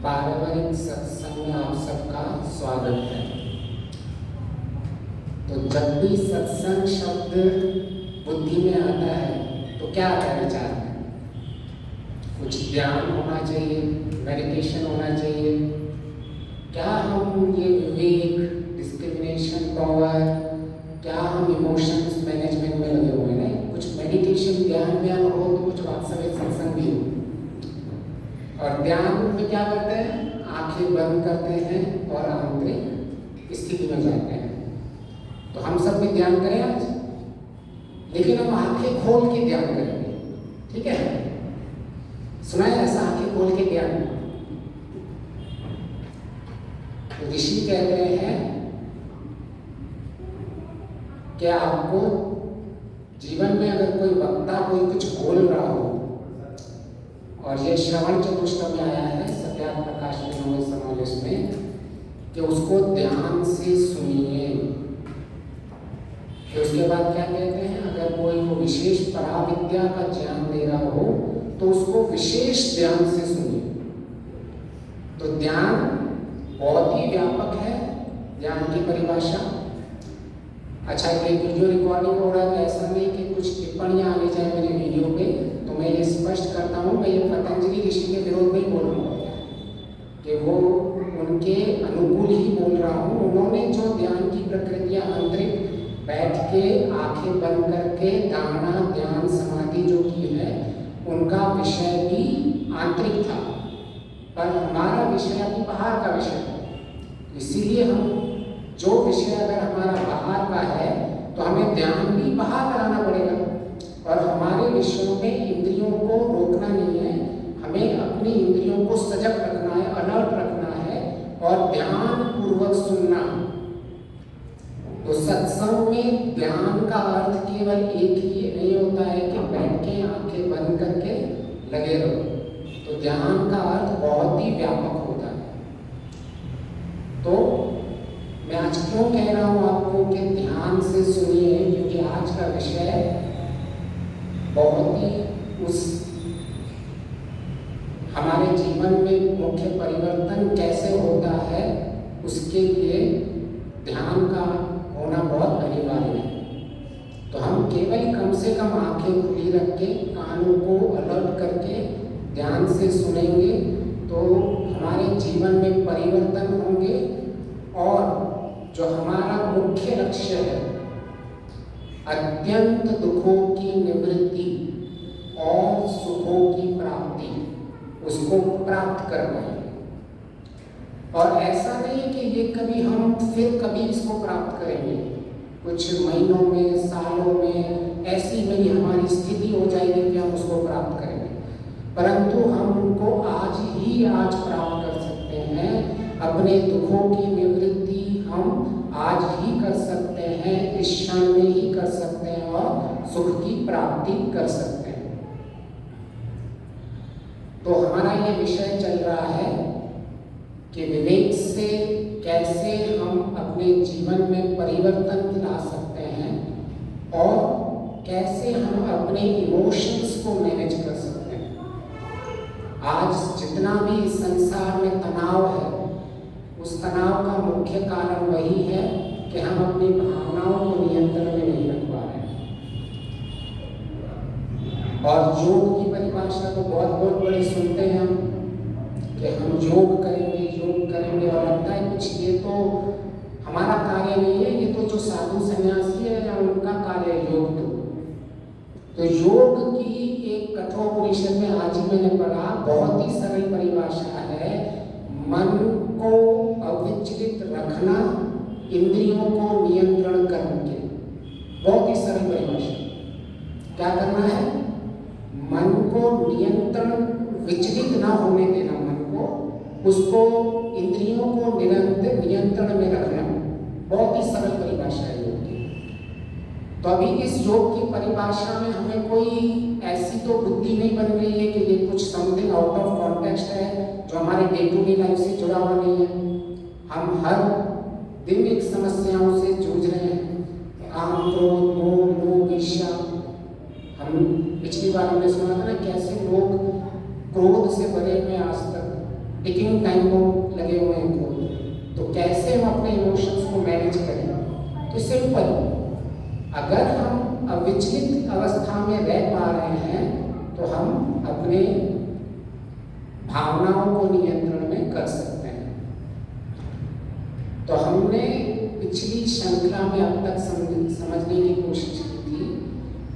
पारिवारिक सत्संग में आप सबका स्वागत है। तो जब भी सत्संग शब्द बुद्धि में आता है तो क्या आता है विचार में? कुछ ध्यान होना चाहिए, मेडिटेशन होना चाहिए। क्या हम ये विवेक, डिस्क्रिमिनेशन पावर, क्या हम इमोशंस मैनेजमेंट में लगे हुए हैं? कुछ मेडिटेशन ध्यान हो तो कुछ वास्तविक सत्संग भी हो। और ध्यान में क्या करते हैं? आंखें बंद करते हैं और आंतरिक स्थिति में जाते हैं। तो हम सब भी ध्यान करें आज, लेकिन हम आंखें खोल के ध्यान करेंगे, ठीक है? सुना है ऐसा, आंखें खोल के ध्यान? तो ऋषि कहते हैं कि आपको जीवन में अगर कोई वक्ता कोई कुछ बोल रहा हो, और ये श्रवण चतुष्टय में आया है सत्यार्थ प्रकाश में समावेश में, कि उसको ध्यान से सुनिए। फिर उसके बाद क्या कहते हैं? अगर कोई वो विशेष पराविद्या का ज्ञान दे रहा हो तो उसको विशेष ध्यान से सुनिए। तो ध्यान बहुत ही व्यापक है, ध्यान की परिभाषा। अच्छा, ये वीडियो रिकॉर्डिंग हो रहा है, ऐसा नहीं कि कुछ टिप्पणियां आनी चाहिए मेरे वीडियो पे, तो मैं ये स्पष्ट करता हूँ, मैं ये पतंजलि ऋषि के विरोध में ही बोल रहा हूँ कि वो उनके अनुकूल ही बोल रहा हूँ। उन्होंने जो ध्यान की प्रक्रिया आंतरिक बैठ के आंखें बंद करके धारणा ध्यान समाधि जो की है, उनका विषय भी आंतरिक था, पर हमारा विषय अभी बाहर का विषय है। इसीलिए हम जो विषय अगर हमारा बाहर का है तो हमें ध्यान भी बाहर कराना पड़ेगा। और हमारे विषयों में इंद्रियों को रोकना नहीं है, हमें अपनी इंद्रियों को सजग रखना है, अलर्ट रखना है और ध्यान पूर्वक सुनना। तो सत्संग में ध्यान का अर्थ केवल एक ही नहीं होता है कि बैठ के आंखें बंद करके लगे रहो। तो ध्यान का अर्थ बहुत ही व्यापक होता है। तो मैं आज क्यों कह रहा हूँ आपको कि ध्यान से सुनिए, क्योंकि आज का विषय बहुत ही उस हमारे जीवन में मुख्य परिवर्तन कैसे होता है उसके लिए ध्यान का होना बहुत अनिवार्य है। तो हम केवल कम से कम आंखें खुली रख के कानों को अलर्ट करके ध्यान से सुनेंगे तो हमारे जीवन में परिवर्तन होंगे और जो हमारा मुख्य लक्ष्य है, अत्यंत दुखों की निवृत्ति और सुखों की प्राप्ति, उसको प्राप्त कर पाएंगे। और ऐसा नहीं है कि ये कभी हम फिर कभी इसको प्राप्त करेंगे, कुछ महीनों में सालों में ऐसी मेरी हमारी स्थिति हो जाएगी कि हम उसको प्राप्त करेंगे, परंतु हम उनको आज ही आज प्राप्त कर सकते हैं। अपने दुखों की निवृत्ति हम आज ही कर सकते हैं, इस क्षण में ही कर सकते हैं और सुख की प्राप्ति कर सकते हैं। तो हमारा ये विषय चल रहा है कि विवेक से कैसे हम अपने जीवन में परिवर्तन ला सकते हैं और कैसे हम अपने इमोशंस को मैनेज कर सकते हैं। आज जितना भी इस संसार में तनाव है, उस तनाव का मुख्य कारण वही है कि हम अपनी भावनाओं को नियंत्रण में नहीं रख पा रहे हैं। और योग की परिभाषा तो बहुत बड़ी सुनते हैं हम कि हम योग करेंगे और लगता है कुछ ये तो हमारा कार्य नहीं है, ये तो जो साधु सन्यासी है या उनका कार्य है योग। तो योग की एक कठोपनिषद में आज ही मैंने पढ़ा, बहुत ही सरल परिभाषा है, मन को अविचलित रखना, इंद्रियों को नियंत्रण करके। बहुत ही सरल परिभाषा। क्या करना है? मन को नियंत्रण, विचलित ना होने देना मन को, उसको इंद्रियों को नियंत्रण में रखना। बहुत ही सरल परिभाषा है योग की। तो अभी इस योग की परिभाषा में हमें कोई ऐसी तो बुद्धि नहीं बन रही है कि ये कुछ समथिंग आउट ऑफ कॉन्टेक्स्ट है जो हमारे डे टू डे लाइफ से जुड़ा हुआ नहीं है। हम हर दिन एक समस्याओं से जूझ रहे हैं, काम, क्रोध, मोह, लोभ, ईर्ष्या। हम पिछली बार हमने सुना था ना कैसे लोग क्रोध से भरे हुए आज तक टिकिंग टाइम बम लगे हुए हैं को, तो कैसे हम अपने इमोशंस को मैनेज करें? तो सिंपल, अगर हम अविचलित अवस्था में रह पा रहे हैं तो हम अपने भावनाओं को नियंत्रण में कर सकते हैं। तो हमने पिछली श्रृंखला में अब तक समझने की कोशिश की थी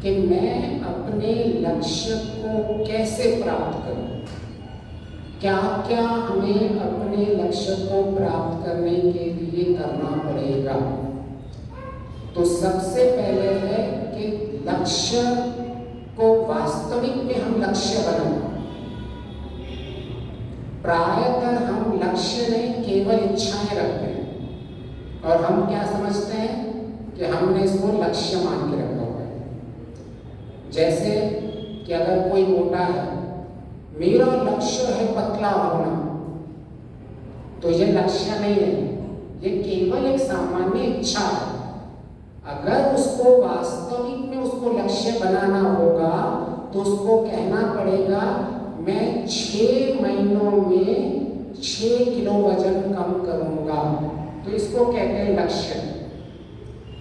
कि मैं अपने लक्ष्य को कैसे प्राप्त करूं, क्या क्या हमें अपने लक्ष्य को प्राप्त करने के लिए करना पड़ेगा। तो सबसे पहले है कि लक्ष्य को वास्तविक में हम लक्ष्य बनाएं। प्रायः हम लक्ष्य नहीं केवल इच्छाएं रखते हैं और हम क्या समझते हैं कि हमने इसको लक्ष्य मान के रखा हुआ है। जैसे कि अगर कोई मोटा है, मेरा लक्ष्य है पतला होना, तो ये लक्ष्य नहीं है, ये केवल एक सामान्य इच्छा है। अगर उसको वास्तविक में उसको लक्ष्य बनाना होगा तो उसको कहना पड़ेगा मैं 6 महीनों में 6 किलो वजन कम करूंगा, तो इसको कहते हैं लक्ष्य।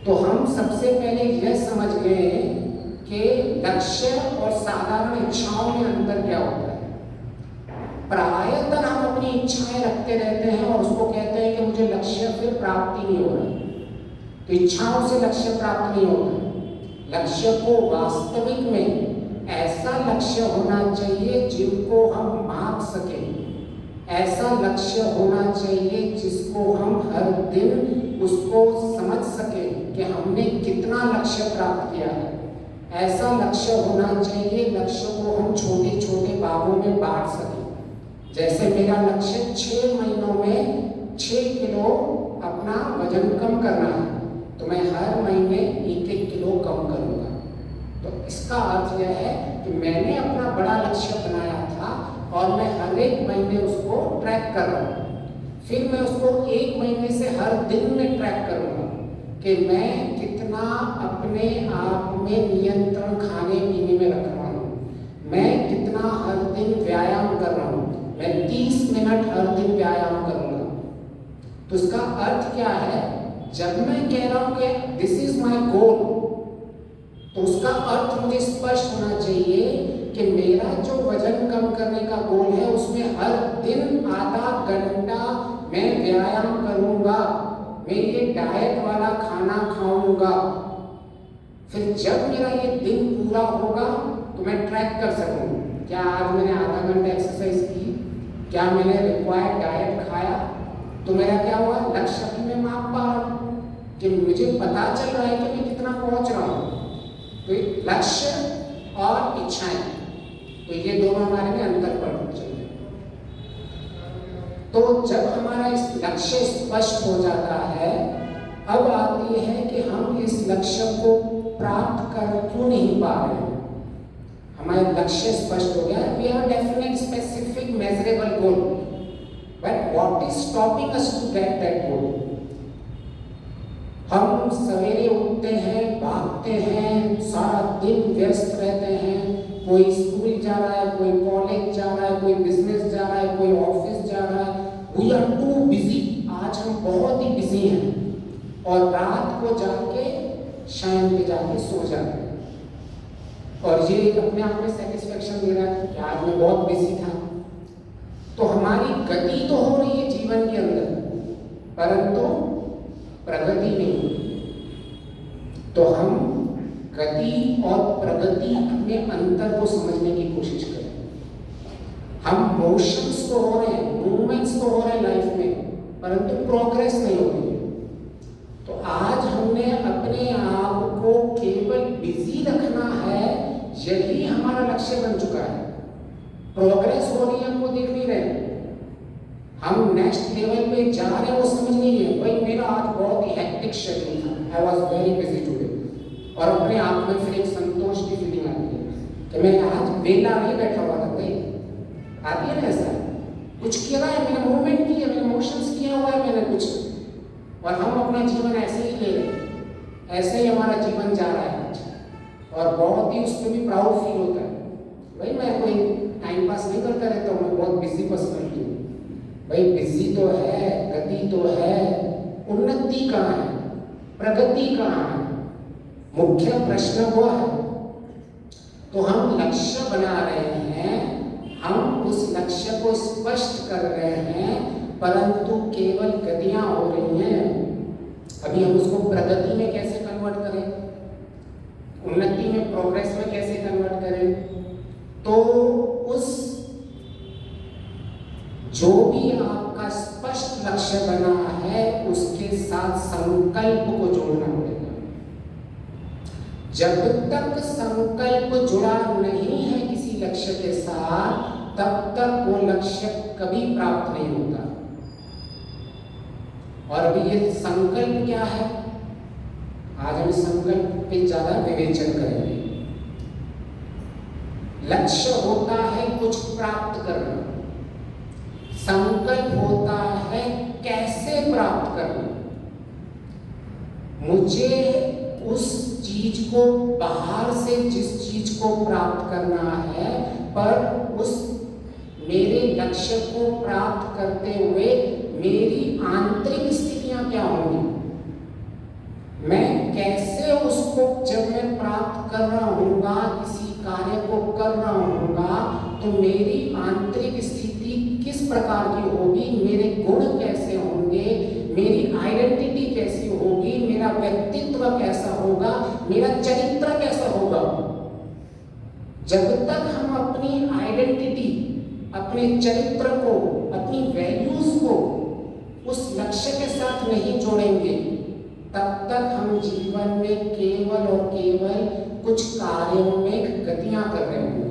तो हम सबसे पहले यह समझ गए कि लक्ष्य और साधारण इच्छाओं में अंतर क्या होता है। प्रायतः हम अपनी इच्छाएं रखते रहते हैं और उसको कहते हैं कि मुझे लक्ष्य फिर प्राप्ति नहीं हो रहा। तो इच्छाओं से लक्ष्य प्राप्त नहीं होता। लक्ष्य को वास्तविक में ऐसा लक्ष्य होना चाहिए जिनको हम माप सकें, ऐसा लक्ष्य होना चाहिए जिसको हम हर दिन उसको समझ सकें कि हमने कितना लक्ष्य प्राप्त किया है। ऐसा लक्ष्य होना चाहिए, लक्ष्य को हम छोटे छोटे भागों में बांट सकें। जैसे मेरा लक्ष्य 6 महीनों में 6 किलो अपना वजन कम करना है, तो मैं हर महीने 1-1 किलो कम करूंगा। तो इसका अर्थ यह है कि मैंने अपना बड़ा लक्ष्य बनाया था और मैं हर एक महीने उसको ट्रैक कर रहा हूँ। फिर मैं उसको 1 महीने से हर दिन में ट्रैक करूँगा कि मैं कितना अपने आप में नियंत्रण खाने पीने में रख रहा हूँ, मैं कितना हर दिन व्यायाम कर रहा हूँ। मैं 30 मिनट हर दिन व्यायाम करूँगा। तो इसका अर्थ क्या है? जब मैं कह रहा हूँ कि दिस इज माई गोल, तो उसका अर्थ मुझे स्पष्ट होना चाहिए कि मेरा जो वजन कम करने का गोल है उसमें हर दिन आधा घंटा मैं व्यायाम करूंगा, मैं ये डाइट वाला खाना खाऊंगा। फिर जब मेरा ये दिन पूरा होगा तो मैं ट्रैक कर सकूं, क्या आज मैंने आधा घंटा एक्सरसाइज की, क्या मैंने रिक्वायर्ड डाइट खाया। तो मेरा क्या हुआ, लक्ष्य भी मैं माप पा रहा हूँ कि मुझे पता चल रहा है कि मैं कितना पहुंच रहा हूँ। तो लक्ष्य और इच्छाएं, तो ये दोनों हमारे में अंतर पड़ चल रहे। तो जब हमारा इस लक्ष्य स्पष्ट हो जाता है, अब आती है कि हम इस लक्ष्य को प्राप्त कर क्यों नहीं पा रहे हैं। हमारा लक्ष्य स्पष्ट हो गया, we have definite specific measurable goal, but what is stopping us to get that goal. हम सवेरे उठते हैं, भागते हैं, सारा दिन व्यस्त रहते हैं, कोई स्कूल जा रहा है, कोई कॉलेज जा रहा है, कोई बिजनेस जा रहा है, कोई ऑफिस जा रहा है। वी आर टू बिजी, आज हम बहुत ही बिजी हैं और रात को जाके शाम पे जाके सो जाते हैं और ये अपने आप में सेटिस्फेक्शन दे रहा है कि आज मैं बहुत बिजी था। तो हमारी गति तो हो रही है जीवन के अंदर, परंतु प्रगति नहीं। तो हम गति और प्रगति में अंतर को समझने की कोशिश करें। हम मोशंस तो हो रहे हैं, मूवमेंट्स तो हो रहे हैं लाइफ में, परंतु प्रोग्रेस नहीं हो रही है। तो आज हमने अपने आप को केवल बिजी रखना है, यही हमारा लक्ष्य बन चुका है। प्रोग्रेस हो रही है, हमको देख नहीं रहे, हम नेक्स्ट लेवल पे जा रहे हैं वो समझ नहीं है। भाई मेरा आज बहुत ही हेक्टिक शेड्यूल था, I was very busy today, और अपने आप में फिर एक संतोष की फीलिंग आती है कि मैं आज वेला नहीं बैठा हुआ था। भाई आती है ना, ऐसा कुछ किया है, मैंने मूवमेंट की है, मैंने मोशंस किया हुआ है, मैंने कुछ, और हम अपना जीवन ऐसे ही ले रहे हैं, ऐसे ही हमारा जीवन जा रहा है आज, और बहुत ही उस पर भी प्राउड फील होता है। भाई मैं कोई टाइम पास नहीं करता रहता हूँ, मैं बहुत बिजी पर्सनैलिटी हूँ। भाई बिजी तो है, गति तो है, उन्नति कहाँ है, प्रगति कहाँ है? मुख्य प्रश्न वो है। तो हम लक्ष्य बना रहे हैं, हम उस लक्ष्य को स्पष्ट कर रहे हैं, परंतु केवल गतियां हो रही हैं। अभी हम उसको प्रगति में कैसे कन्वर्ट करें, उन्नति में, प्रोग्रेस में कैसे कन्वर्ट करें? तो उस जो भी आपका स्पष्ट लक्ष्य बना है उसके साथ संकल्प को जोड़ना पड़ेगा। जब तक संकल्प जुड़ा नहीं है किसी लक्ष्य के साथ, तब तक वो लक्ष्य कभी प्राप्त नहीं होता। और अभी ये संकल्प क्या है, आज हम संकल्प पे ज्यादा विवेचन करेंगे। लक्ष्य होता है कुछ प्राप्त करना, संकल्प होता है कैसे प्राप्त करना। मुझे उस चीज को, बाहर से जिस चीज को प्राप्त करना है, पर उस मेरे लक्ष्य को प्राप्त करते हुए मेरी आंतरिक स्थितियां क्या होंगी, मैं कैसे उसको, जब मैं प्राप्त कर रहा हूँगा, किसी कार्य को कर रहा हूँगा, तो मेरी आंतरिक स्थिति किस प्रकार की होगी, मेरे गुण कैसे होंगे, मेरी आइडेंटिटी कैसी होगी, मेरा व्यक्तित्व कैसा होगा, मेरा चरित्र कैसा होगा। जब तक हम अपनी आइडेंटिटी, अपने चरित्र को, अपनी वैल्यूज को उस लक्ष्य के साथ नहीं जोड़ेंगे, तब तक हम जीवन में केवल और केवल कुछ कार्यों में गतियां कर रहे होंगे।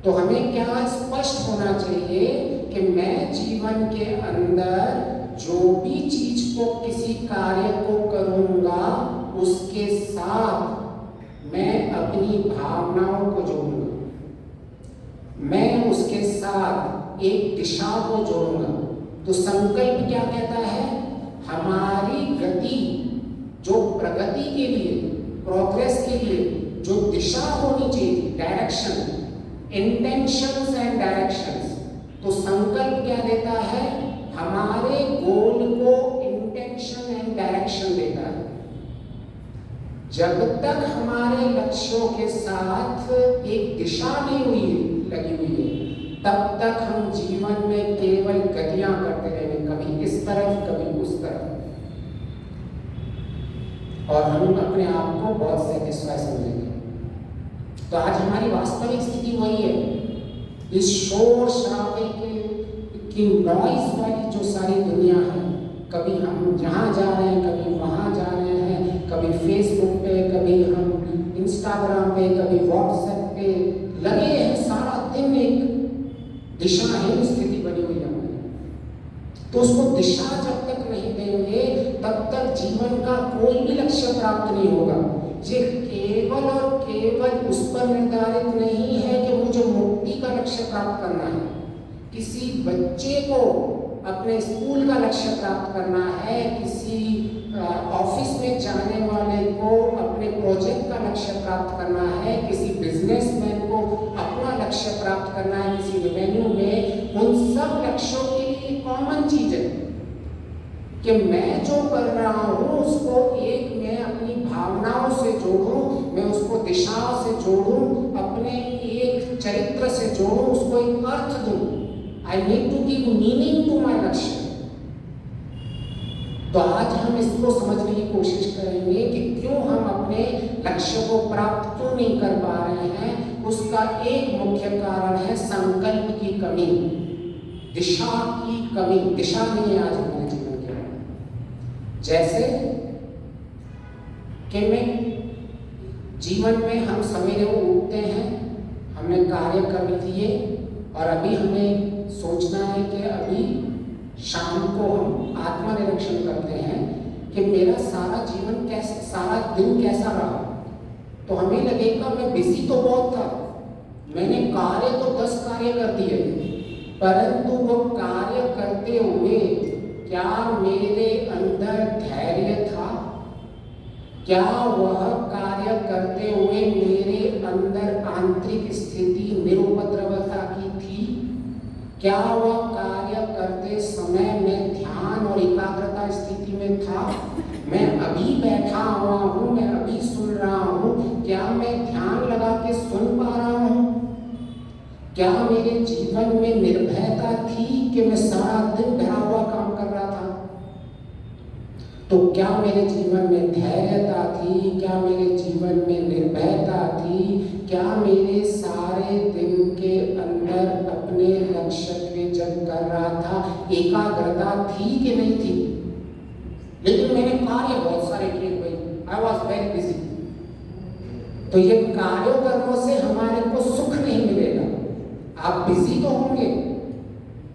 तो हमें क्या स्पष्ट होना चाहिए कि मैं जीवन के अंदर जो भी चीज को, किसी कार्य को करूंगा, उसके साथ मैं अपनी भावनाओं को जोड़ूंगा, मैं उसके साथ एक दिशा को जोड़ूंगा। तो संकल्प क्या कहता है, हमारी गति, जो प्रगति के लिए, प्रोग्रेस के लिए जो दिशा होनी चाहिए, डायरेक्शन, इंटेंशंस एंड डायरेक्शंस। तो संकल्प क्या देता है, हमारे गोल को इंटेंशन एंड डायरेक्शन देता है। जब तक हमारे लक्ष्यों के साथ एक दिशा नहीं लगी हुई है, तब तक हम जीवन में केवल गतियां करते रहेंगे, कभी इस तरफ, कभी उस तरफ, और हम अपने आप को बहुत सेटिस्फाई समझेंगे। तो आज हमारी वास्तविक स्थिति वही है। इस शोर शराबे की नॉइज वाली जो सारी दुनिया है, कभी हम यहाँ जा रहे हैं, कभी वहाँ जा रहे हैं, कभी फेसबुक पे, कभी हम इंस्टाग्राम पे, कभी व्हाट्सएप पे लगे हैं, सारा दिन एक दिशाहीन स्थिति बनी हुई है हमारी। तो उसको दिशा जब तक नहीं देंगे, तब तक जीवन का कोई भी लक्ष्य प्राप्त नहीं होगा। ये केवल और केवल उस पर निर्धारित नहीं है कि मुझे मुक्ति का लक्ष्य प्राप्त करना है, किसी बच्चे को अपने स्कूल का लक्ष्य प्राप्त करना है, किसी ऑफिस में जाने वाले को अपने प्रोजेक्ट का लक्ष्य प्राप्त करना है, किसी बिजनेसमैन को अपना लक्ष्य प्राप्त करना है, किसी रेवेन्यू में। उन सब लक्ष्यों के लिए कॉमन चीज है कि मैं जो कर रहा हूँ उसको एक, मैं अपनी भावनाओं से जोड़ूं, मैं उसको दिशाओं से जोड़ूं, अपने एक चरित्र से जोड़ूं, उसको एक अर्थ दूं। I need to give meaning to my लक्ष्य। तो आज हम इसको समझने की कोशिश करेंगे कि क्यों हम अपने लक्ष्य को प्राप्त क्यों नहीं कर पा रहे हैं। उसका एक मुख्य कारण है संकल्प की कमी, दिशा की कमी। दिशा नहीं है आज हमारे जीवन के अंदर। जैसे कि मैं जीवन में हम सवेरे उठते हैं, हमने कार्य कर लिए और अभी हमें सोचना है कि अभी शाम को हम आत्मनिरीक्षण करते हैं कि मेरा सारा जीवन कैसे, सारा दिन कैसा रहा। तो हमें लगेगा मैं बिजी तो बहुत था, मैंने कार्य तो 10 कार्य कर दिए, परंतु वो कार्य करते हुए क्या मेरे अंदर धैर्य था? क्या वह कार्य करते हुए मेरे अंदर आंतरिक स्थिति निरुपद्रवता की थी? क्या वह कार्य करते समय मैं ध्यान और एकाग्रता स्थिति में था? मैं अभी बैठा हुआ हूँ, मैं अभी सुन रहा हूँ, क्या मैं ध्यान लगा के सुन पा रहा हूँ? क्या मेरे जीवन में निर्भयता थी कि मैं सारा दिन डरा हुआ काम कर रहा था? तो क्या मेरे जीवन में धैर्यता थी? क्या मेरे जीवन में निर्भयता थी? क्या मेरे सारे दिन के अंदर अपने लक्ष्य पे जब कर रहा था एकाग्रता थी कि नहीं थी? लेकिन मैंने कार्य बहुत सारे किए भाई, आई वॉज वेरी बिजी। तो ये कार्यों कर्मों से हमारे को सुख नहीं मिलेगा। आप बिजी तो होंगे,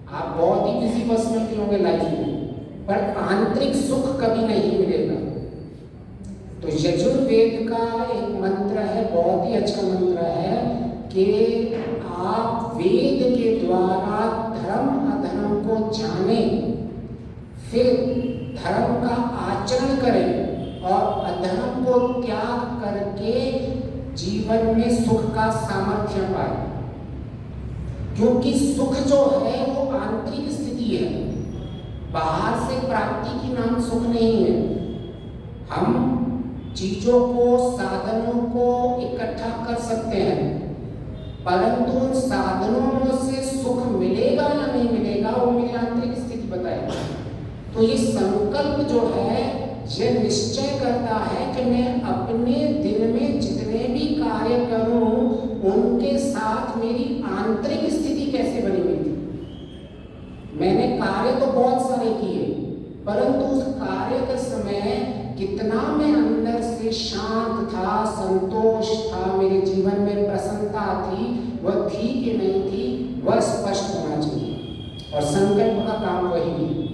आप बहुत ही बिजी पर्सनैलिटी होंगे लाइफ में, पर आंतरिक सुख कभी नहीं मिलेगा। तो यजुर्वेद का एक मंत्र है, बहुत ही अच्छा मंत्र है कि आप वेद के द्वारा धर्म अधर्म को जाने, फिर धर्म का आचरण करें और अधर्म को त्याग करके जीवन में सुख का सामर्थ्य पाए। क्योंकि सुख जो है वो आंतरिक स्थिति है, बाहर से प्राप्ति की नाम सुख नहीं है। हम चीजों को, साधनों को इकट्ठा कर सकते हैं, परंतु उन साधनों से सुख मिलेगा या नहीं मिलेगा वो मेरी आंतरिक स्थिति बताएगा। तो ये संकल्प जो है ये निश्चय करता है कि मैं अपने दिन में जितने भी कार्य करूं उनके साथ मेरी आंतरिक स्थिति कैसे बनी हुई थी। मैंने कार्य तो बहुत सारे किए, परंतु उस कार्य के समय कितना मैं अंदर से शांत था, संतोष था, मेरे जीवन में प्रसन्नता थी, वह थी कि नहीं थी, वह स्पष्ट होना चाहिए। और संकल्प का काम वही है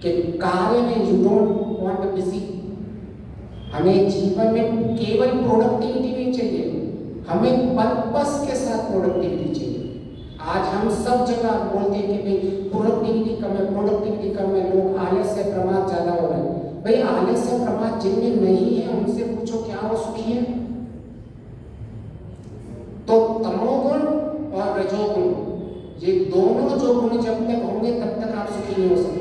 कि कार्य में यू डोंट वांट बिजी। हमें जीवन में केवल प्रोडक्टिविटी नहीं चाहिए, हमें पर्पस के साथ प्रोडक्टिविटी चाहिए। आज हम सब जगह बोलते हैं कि भाई प्रोडक्टिविटी कम है, प्रोडक्टिविटी कम है, लोग आलस्य प्रमाद ज्यादा हो रहे हैं। भाई आलस्य प्रमाद जिनमें नहीं है उनसे पूछो क्या वो सुखी है? तो तमोगुण और रजोगुण, ये दोनों जो गुण जब तक होंगे तब तक आप सुखी नहीं हो सकते।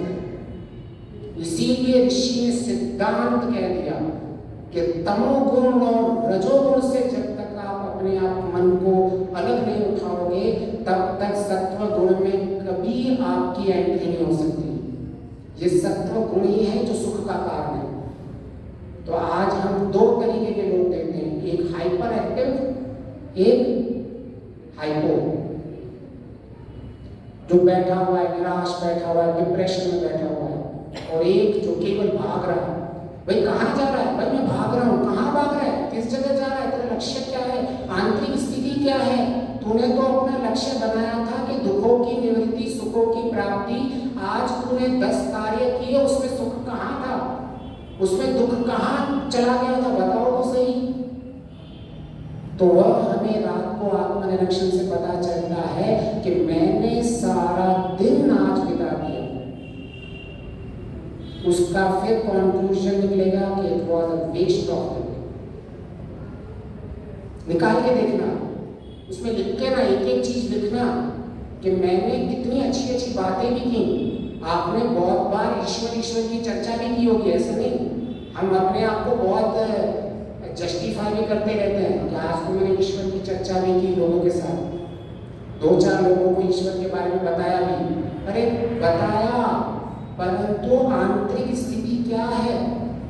इसीलिए ऋषि ने सिद्धांत कह दिया कि तमोगुण और रजोगुण से जब तक आप अपने आप मन को अलग नहीं उठाओगे तब तक सत्व गुण में कभी आपकी एंट्री नहीं हो सकती। ये सत्व गुण ही है जो सुख का कारण है। तो आज हम दो तरीके के लोग देखते हैं, एक हाइपर एक्टिव, एक हाइपो, जो बैठा हुआ है, निराश बैठा हुआ है, डिप्रेशन में बैठा हुआ है, और एक जो केवल भाग रहा है। भाई कहाँ जा रहा है? भाई मैं भाग रहा हूँ। कहाँ भाग रहा है? किस जगह जा रहा है? तेरा लक्ष्य क्या है? आंतरिक स्थिति क्या है? तूने तो अपना लक्ष्य बनाया था कि दुखों की निवृत्ति, सुखों की प्राप्ति। आज तूने 10 कार्य किए, उसमें सुख कहाँ था? उसमें दुख कहाँ चला गया था? बताओ तो सही। तो वह हमें रात को आत्मनिरीक्षण से पता चलता है कि मैंने सारा दिन आज बिता दिया। उसका फिर कंक्लूजन निकलेगा कि it was a waste of the day. निकाल के देखना, उसमें लिख के ना, एक एक चीज लिखना कि मैंने कितनी अच्छी अच्छी बातें भी की। आपने बहुत बार ईश्वर की चर्चा भी की होगी, ऐसा नहीं। हम अपने आप को बहुत जस्टिफाई भी करते रहते हैं कि आज तो मैंने ईश्वर की चर्चा भी की लोगों के साथ, 2-4 लोगों को ईश्वर के बारे में बताया भी। अरे बताया, परंतु आंतरिक स्थिति क्या है?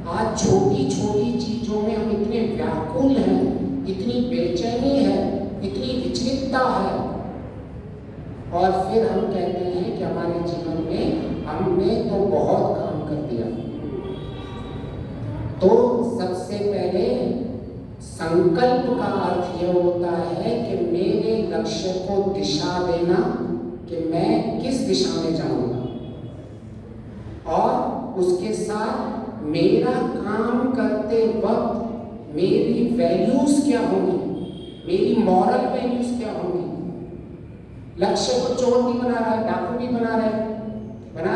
आज छोटी छोटी चीजों में हम इतने व्याकुल हैं, इतनी बेचैनी है, इतनी विचलितता है, और फिर हम कहते हैं कि हमारे जीवन में हमने तो बहुत काम कर दिया। तो सबसे पहले संकल्प का अर्थ यह होता है कि मेरे लक्ष्य को दिशा देना कि मैं किस दिशा में जाऊंगा, और उसके साथ मेरा काम करते वक्त मेरी वैल्यूज क्या होंगी, मेरी मॉरल वैल्यूज क्या होंगी। लक्ष्य को चोर भी बना रहा है, डाकू भी बना रहे हैं ना,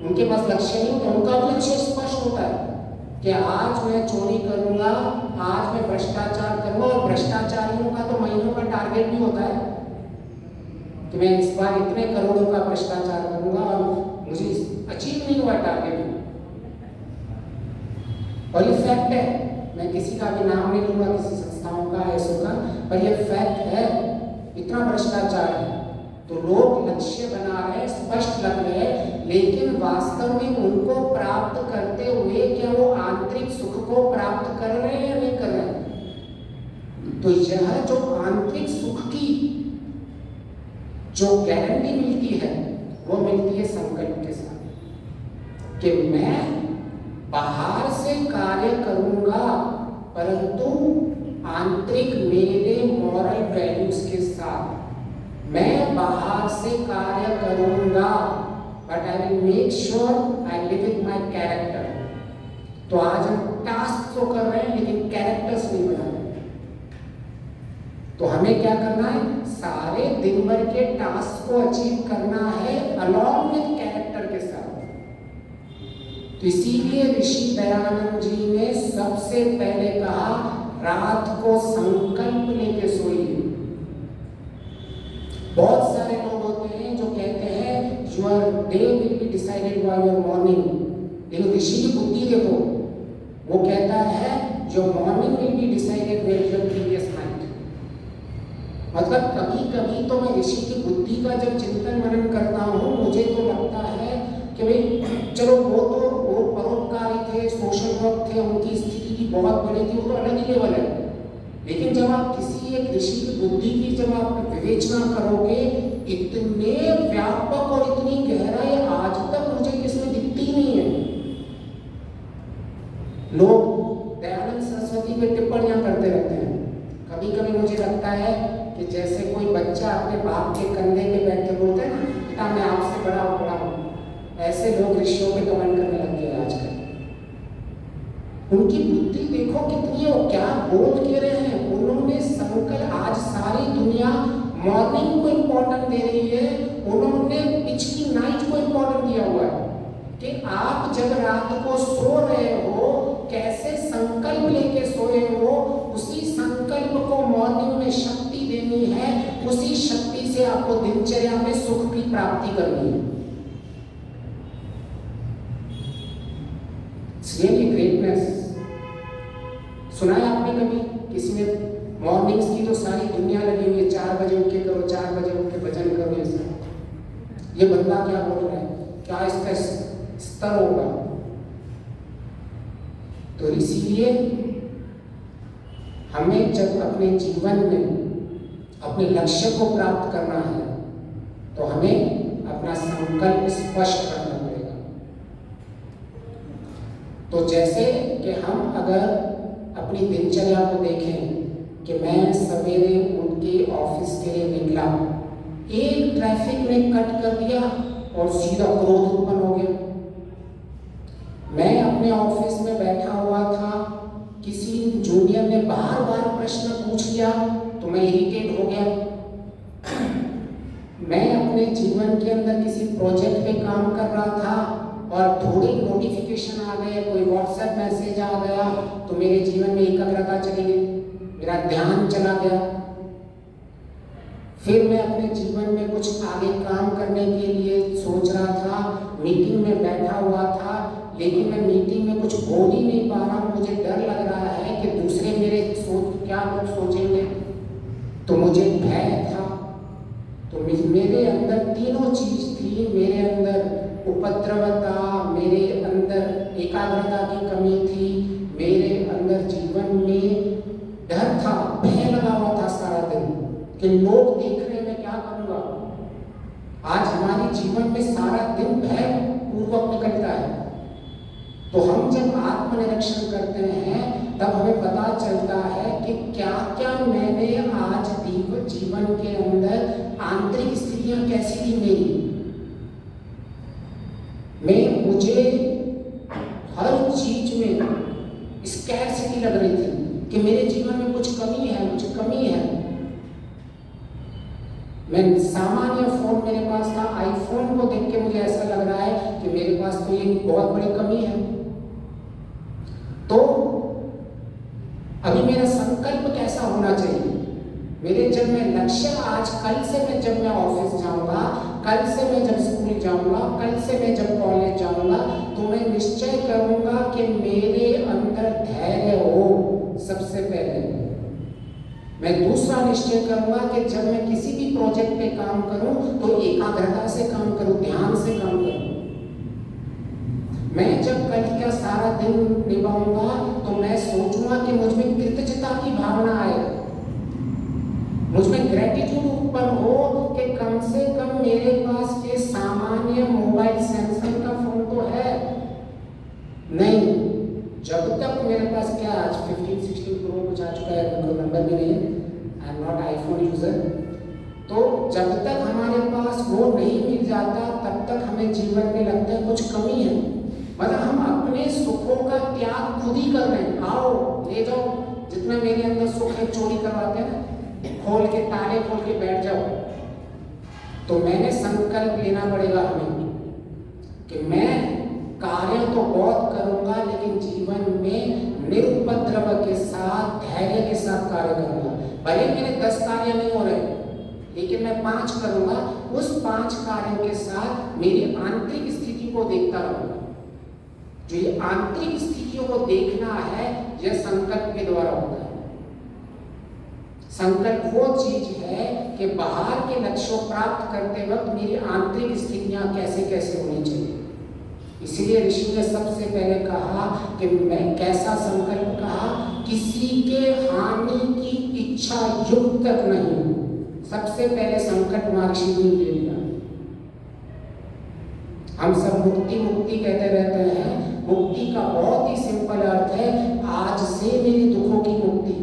उनके पास लक्ष्य नहीं होता, उनका भी लक्ष्य स्पष्ट होता है कि आज मैं चोरी करूंगा, आज मैं भ्रष्टाचार करूंगा। और भ्रष्टाचारियों का तो महीनों का टारगेट भी होता है। कि मैं इस बार इतने करोड़ों का भ्रष्टाचार करूंगा और मुझे अचीव नहीं हुआ टारगेट। और ये फैक्ट है, मैं किसी का भी नाम नहीं लूंगा, किसी संस्थाओं का ऐसों का, पर ये फैक्ट है, इतना भ्रष्टाचार है। तो लोग लक्ष्य बना रहे हैं, स्पष्ट लग रहे हैं, लेकिन वास्तव में उनको प्राप्त करते हुए क्या वो आंतरिक सुख को प्राप्त कर रहे हैं या नहीं कर रहे हैं? तो यह जो आंतरिक सुख की जो गारंटी मिलती है वो मिलती है संकल्प के साथ, कि मैं बाहर से कार्य करूंगा परंतु आंतरिक मेरे मॉरल वैल्यूज के साथ। मैं बाहर से कार्य करूंगा but I will make sure I live with my character. तो आज हम टास्क तो कर रहे हैं लेकिन कैरेक्टर्स नहीं बना रहे। तो हमें क्या करना है? सारे दिन भर के टास्क को अचीव करना है अलॉन्ग विद कैरेक्टर के साथ। तो इसीलिए ऋषि दयानंद जी ने सबसे पहले कहा, रात को संकल्प लेके सोइए। बहुत सारे लोग होते हैं जो कहते हैं your day will be decided by your morning. लेकिन ऋषि की बुद्धि देखो, वो कहता है your morning will be decided by your previous night. मतलब कभी कभी तो मैं ऋषि की बुद्धि का जब चिंतन मनन करता हूँ, मुझे तो लगता है कि भाई चलो वो परोपकारी थे, सोशल वर्क थे, उनकी स्थिति की बहुत बड़ी थी, वो तो अलग ही लेवल है। लेकिन जब आप किसी एक ऋषि की बुद्धि की जब आप विवेचना करोगे, इतने व्यापक और इतनी गहराई आज तक मुझे किसमें दिखती नहीं है। लोग दयानंद सरस्वती पे टिप्पणियां करते रहते हैं। कभी कभी मुझे लगता है कि जैसे कोई बच्चा अपने बाप के कंधे पे बैठ के बोलते हैं ना, पिता मैं आपसे बड़ा हूं, ऐसे लोग ऋषियों पे कमेंट करने लग गए आजकल। उनकी बुद्धि देखो कितनी है, वो क्या बोल के रहे हैं। उन्होंने संकल्प, आज सारी दुनिया मॉर्निंग को इम्पोर्टेंट दे रही है, उन्होंने पिछली नाइट को इम्पोर्टेंट दिया हुआ है कि आप जब रात को सो रहे हो कैसे संकल्प लेके सोए हो, उसी संकल्प को मॉर्निंग में शक्ति देनी है, उसी शक्ति से आपको दिनचर्या में सुख की प्राप्ति करनी है। Really greatness. सुना है आपने कभी किसी ने मॉर्निंग्स की तो सारी दुनिया लगी हुई है, 4 बजे उठ के करो, 4 बजे उठ के भजन करो, ये बंदा क्या बोल रहा है, क्या इसका स्तर होगा। तो इसीलिए हमें जब अपने जीवन में अपने लक्ष्य को प्राप्त करना है तो हमें अपना संकल्प स्पष्ट रखना पड़ेगा। तो जैसे कि हम अगर अपनी दिनचर्या को देखें कि मैं सवेरे उठ के ऑफिस के लिए निकला, एक ट्रैफिक ने कट कर दिया और सीधा क्रोध उत्पन्न हो गया। मैं अपने ऑफिस में बैठा हुआ था, किसी जूनियर ने बार बार प्रश्न पूछ लिया तो मैं इरिटेट हो गया। मैं अपने जीवन के अंदर किसी प्रोजेक्ट पे काम कर रहा था और थोड़ी नोटिफिकेशन आ गए, कोई व्हाट्सएप मैसेज आ गया तो मेरे जीवन में एकाग्रता चली गई, मेरा ध्यान चला गया। फिर मैं अपने जीवन में कुछ आगे काम करने के लिए सोच रहा था, मीटिंग में बैठा हुआ था, लेकिन मैं मीटिंग में कुछ बोल ही नहीं पा रहा, मुझे डर लग रहा है कि दूसरे मेरे क्या लोग सोचेंगे, तो मुझे भय था। तो मेरे अंदर तीनों चीज थी, मेरे अंदर उपद्रवता, मेरे अंदर एकाग्रता की कमी थी, मेरे अंदर जीवन में डर था, भय लगा हुआ था सारा दिन कि लोग देख रहे हैं मैं क्या करूंगा। आज हमारे जीवन में सारा दिन भय पूर्वक निकलता है। तो हम जब आत्मनिरीक्षण करते हैं तब हमें पता चलता है कि क्या क्या मैंने आज जीवन के अंदर आंतरिक स्थितियां कैसी थी मेरी। मुझे हर चीज में स्कैर्सिटी लग रही थी कि मेरे जीवन में कुछ कमी है, कुछ कमी है। मैं सामान्य फोन मेरे पास था, आईफोन को देख के मुझे ऐसा लग रहा है कि मेरे पास तो ये बहुत बड़ी कमी है। तो अभी मेरा संकल्प कैसा होना चाहिए, मेरे जब मैं लक्ष्य आज कल से मैं जब मैं ऑफिस कल से मैं जब स्कूल जाऊंगा, कल से मैं जब कॉलेज जाऊंगा, तो मैं निश्चय करूंगा कि मेरे अंदर धैर्य हो सबसे पहले। मैं दूसरा निश्चय करूंगा कि जब मैं किसी भी प्रोजेक्ट पे काम करूं तो एकाग्रता से काम करूं, ध्यान से काम करूं। मैं जब कल का सारा दिन निभाऊंगा तो मैं सोचूंगा कि मुझ में कृतज्ञता की भावना आए, मुझ में ग्रेटिट्यूड उत्पन्न हो कि कम से कम मेरे पास ये सामान्य मोबाइल सैमसंग का फोन तो है नहीं। जब तक मेरे पास क्या आज 15, 16 प्रो कुछ आ चुका है, कोई नंबर भी नहीं है, I am not iPhone user. तो जब तक हमारे पास वो नहीं मिल जाता तब तक हमें जीवन में लगता है कुछ कमी है। मतलब हम अपने सुखों का त्याग खुद ही कर रहे हैं। आओ ले जाओ, जितना मेरे अंदर सुख है चोरी करवाते हैं, खोल के ताले खोल के बैठ जाओ। तो मैंने संकल्प लेना पड़ेगा हमें कि मैं कार्य तो बहुत करूंगा लेकिन जीवन में निरुपद्रव के साथ, धैर्य के साथ कार्य करूंगा। भले मेरे 10 कार्य नहीं हो रहे लेकिन मैं 5 करूंगा। उस 5 कार्यों के साथ मेरी आंतरिक स्थिति को देखता रहूंगा। जो ये आंतरिक स्थितियों को देखना है यह संकल्प के द्वारा होता है। संकल्प वो चीज है कि बाहर के लक्ष्यों प्राप्त करते वक्त मेरी आंतरिक स्थितियां कैसे कैसे होनी चाहिए। इसलिए ऋषि ने सबसे पहले कहा कि मैं कैसा संकल्प कहा, किसी के हानि की इच्छा युक्त तक नहीं। सबसे पहले संकल्प महर्षि ने ले लिया। हम सब मुक्ति मुक्ति कहते रहते हैं, मुक्ति का बहुत ही सिंपल अर्थ है आज से मेरी दुखों की मुक्ति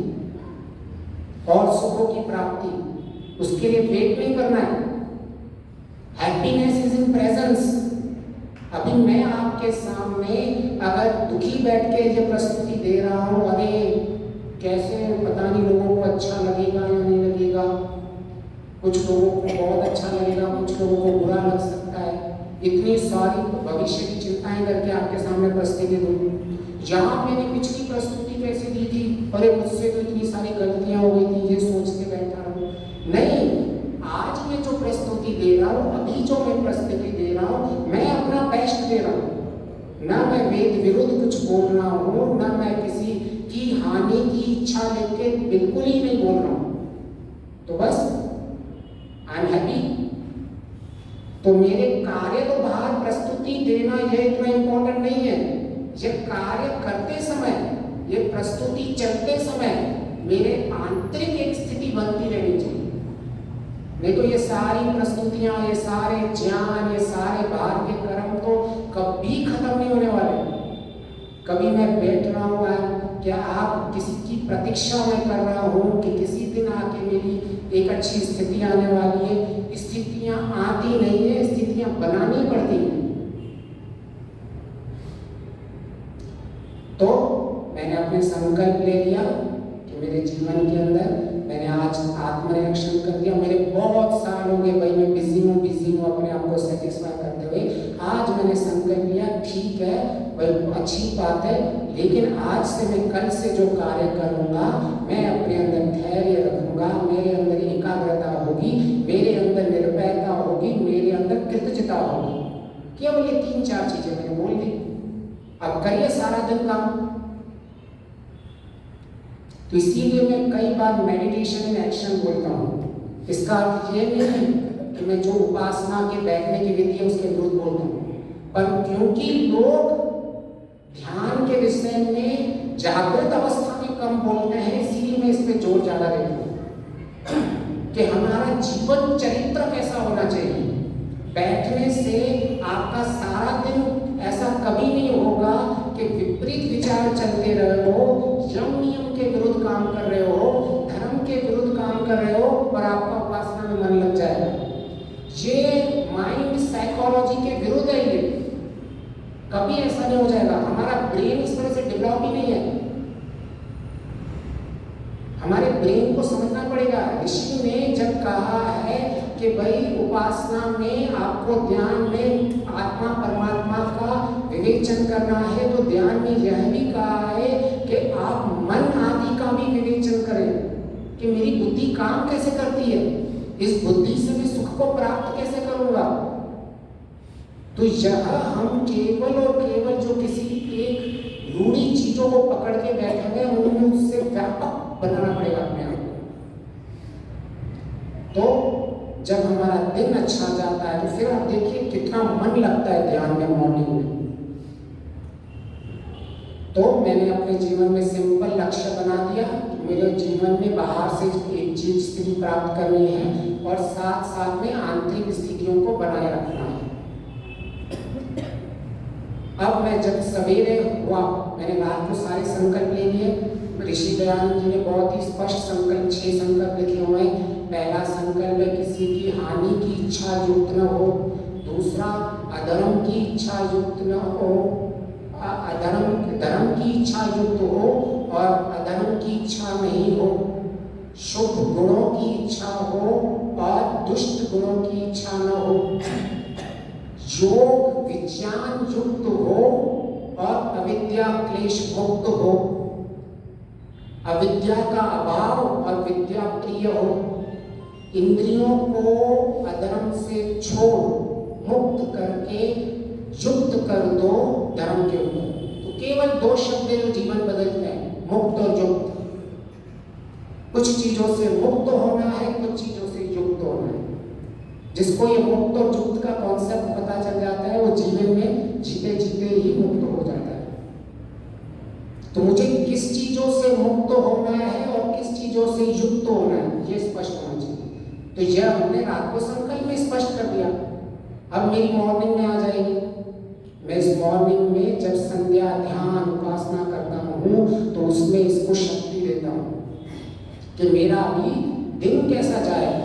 और सुखों की प्राप्ति। उसके लिए वेट नहीं करना है। Happiness is in presence. अभी मैं आपके सामने अगर दुखी बैठ के ये प्रस्तुति दे रहा हूं, अरे कैसे पता नहीं लोगों को अच्छा लगेगा या नहीं लगेगा, कुछ लोगों को बहुत अच्छा लगेगा, कुछ लोगों को बुरा लग सकता है। इतनी सारी भविष्य की चिंताएं करके आपके सामने प्रस्तुति दूं। यहाँ मैंने पिछली प्रस्तुति कैसे दी थी, अरे मुझसे तो इतनी सारी गलतियां हो गई थी, ये सोचते बैठा हूँ। नहीं, आज मैं जो प्रस्तुति दे रहा हूँ, अभी जो मैं प्रस्तुति दे रहा हूँ, मैं अपना बेस्ट दे रहा हूँ। ना मैं वेद विरुद्ध कुछ बोल रहा हूँ, ना मैं किसी की हानि की इच्छा लेके बिल्कुल ही नहीं बोल रहा हूँ। तो बस आई एम हैप्पी। तो मेरे कार्य तो बाहर प्रस्तुति देना यह इतना इंपॉर्टेंट नहीं है। ये कार्य करते समय, ये प्रस्तुति चलते समय मेरे आंतरिक एक स्थिति बनती रहनी चाहिए। नहीं तो ये सारी प्रस्तुतियां, ये सारे ज्ञान, ये सारे बाहर के कर्म तो कभी खत्म नहीं होने वाले। कभी मैं बैठ रहा हूँ, क्या आप किसी की प्रतीक्षा में कर रहा हूँ कि किसी दिन आके मेरी एक अच्छी स्थिति आने वाली है। स्थितियां आती नहीं है, स्थितियां बनानी पड़ती हैं। तो मैंने अपने संकल्प ले लिया कि मेरे जीवन के अंदर मैंने आज आत्मनिरीक्षण कर दिया। मेरे बहुत साल हो गए भाई, मैं बिजी हूँ अपने आप को सेटिस्फाई करते हुए। आज मैंने संकल्प लिया, ठीक है भाई, अच्छी बात है, लेकिन आज से मैं कल से जो कार्य करूँगा, मैं अपने अंदर धैर्य रखूँगा, मेरे अंदर एकाग्रता होगी, मेरे अंदर निर्भयता होगी, मेरे अंदर कृतज्ञता होगी। केवल ये 3-4 चीजें मैंने बोल दी। अब करिए सारा दिन काम। तो इसीलिए मैं कई बार मेडिटेशन इन एक्शन बोलता हूँ। इसका अर्थ ये नहीं है कि मैं जो उपासना के बैठने की विधि है उसके विरुद्ध बोलता हूँ, पर क्योंकि लोग ध्यान के विषय में जागृत अवस्था में कम बोलते हैं, इसीलिए मैं इस पे जोर ज्यादा देता हूँ कि हमारा जीवन चरित्र कैसा होना चाहिए। बैठने से आपका सारा दिन ऐसा कभी नहीं होगा कि विपरीत विचार चलते रहे हो, यम नियम के विरुद्ध काम कर रहे हो, धर्म के विरुद्ध काम कर रहे हो और आपका उपासना में मन लग जाएगा। ये माइंड साइकोलॉजी के विरुद्ध है। ये कभी ऐसा नहीं हो जाएगा। हमारा ब्रेन इस तरह से डेवलप ही नहीं है। हमारे ब्रेन को समझना पड़ेगा। ऋषि ने जब कहा है कि भाई उपासना में आपको ध्यान में आत्मा परमात्मा का विवेचन करना है, तो ध्यान में यह भी कहा है कि आप मन आदि का भी विवेचन करें कि मेरी बुद्धि काम कैसे करती है, इस बुद्धि से मैं सुख को प्राप्त कैसे करूंगा। करूंगा। तो यह हम केवल और केवल जो किसी एक रूढ़ी चीजों को पकड़ के बैठे हैं उनमें उससे व्यापक बनाना पड़ेगा अपने आप को। तो जब हमारा दिन अच्छा जाता है तो फिर आप देखिए कितना मन लगता है ध्यान में मॉर्निंग में। तो मैंने अपने जीवन में सिंपल लक्ष्य बना दिया, मेरे जीवन में बाहर से एक चीज स्थिति प्राप्त करनी है और साथ साथ में आंतरिक स्थितियों को बनाए रखना है। अब मैं जब सवेरे हुआ, मैंने रात को सारे संकल्प ले लिए। ऋषि दयानंद जी ने बहुत ही स्पष्ट संकल्प 6 संकल्प लिखे हुए हैं। पहला संकल्प है किसी की हानि की इच्छा युक्त न हो। दूसरा, अधर्म की इच्छा युक्त न हो, धर्म की इच्छा युक्त हो और अधर्म की इच्छा नहीं हो। शुभ गुणों की इच्छा हो और दुष्ट गुणों की इच्छा न हो। योग विज्ञान युक्त हो और अविद्या क्लेश मुक्त हो। अविद्या का अभाव और विद्या प्रिय हो। इंद्रियों को अधर्म से छोड़ मुक्त करके युक्त कर दो धर्म के ऊपर। तो केवल 2 शब्द जो जीवन बदलते हैं, मुक्त और युक्त। कुछ चीजों से मुक्त होना है, कुछ चीजों से युक्त होना है। जिसको ये मुक्त और युक्त का कॉन्सेप्ट पता चल जाता है वो जीवन में जीते जीते ही मुक्त हो जाता है। तो मुझे किस चीजों से मुक्त होना है और किस चीजों से युक्त होना है ये स्पष्ट होना चाहिए। तो यह हमने रात को संकल्प में स्पष्ट कर दिया। अब मेरी मॉर्निंग में आ जाएगी। मैं इस मॉर्निंग में जब संध्या ध्यान उपासना करता हूँ तो उसमें इसको शक्ति देता हूँ कि मेरा अभी दिन कैसा जाएगा।